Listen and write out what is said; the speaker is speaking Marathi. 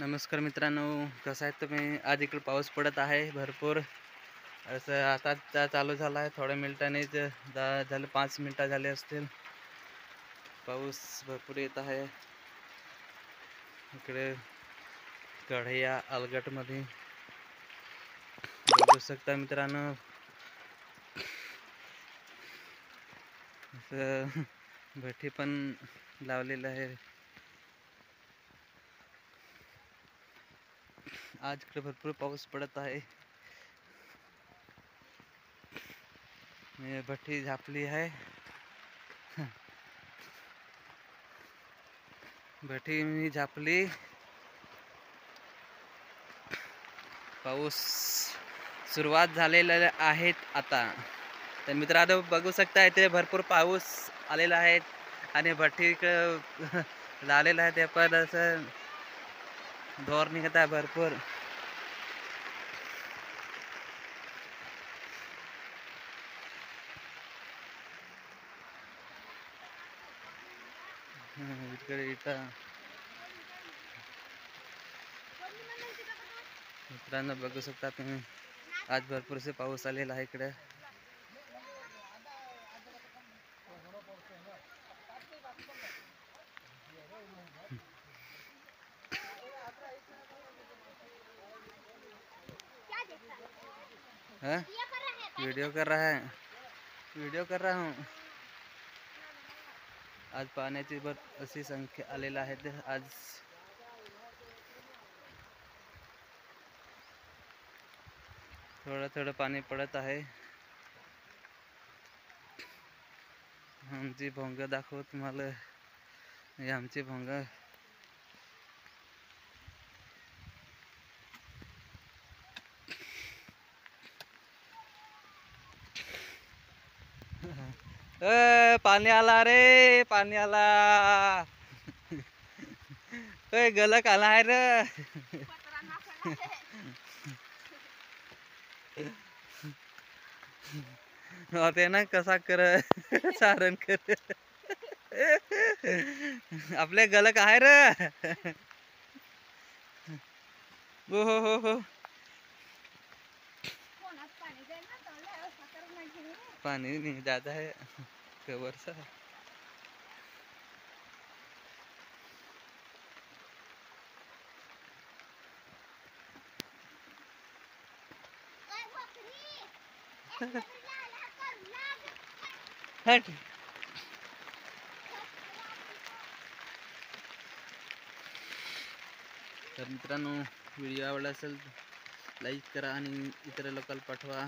नमस्कार मित्रांनो, कसं आहे तुम्ही? आज इकडे पाऊस पडत आहे भरपूर. असं आता चालू झाला आहे. थोड्या मिनिटांनीच झालं 5 मिनिटं झाले असतील. पाऊस भरपूर येत आहे इकडे कढया अलगटमध्ये. बघू शकता मित्रांनो, असं भट्टी पण लावलेलं आहे. आज इकडे भरपूर पाऊस पडत आहे. मी भट्टी झापली आहे. भट्टी मी झापली. पाऊस सुरुवात झालेल्या आहेत आता. तर मित्रांनो बघू शकता, इथे भरपूर पाऊस आलेला आहे आणि भट्टी लावलेला आहे. ते पण असं धोर निघत आहे भरपूर. इकडे इथं मित्रांनो बघू शकता तुम्ही, आज भरपूरसे पाऊस आलेला आहे इकडे. वीडियो कर रहा है, वीडियो कर रहा हूँ. आज पाण्याची अशी संख्या आलेला आहे. आज थोडं थोडं पाणी पडत आहे. आमची भोंग दाखवू तुम्हाला. हे आमची भोंग. पाणी आला रे, पाणी आला. गलक आला आहे रे. ते ना कसा कर सारण कर. आपले गलक आहे रे. हो. पानी नहीं ज़्यादा है कवर सा. हट. तर मित्रांनो, व्हिडिओ आवडला असेल लाईक करा आणि इतर लोकांना पाठवा.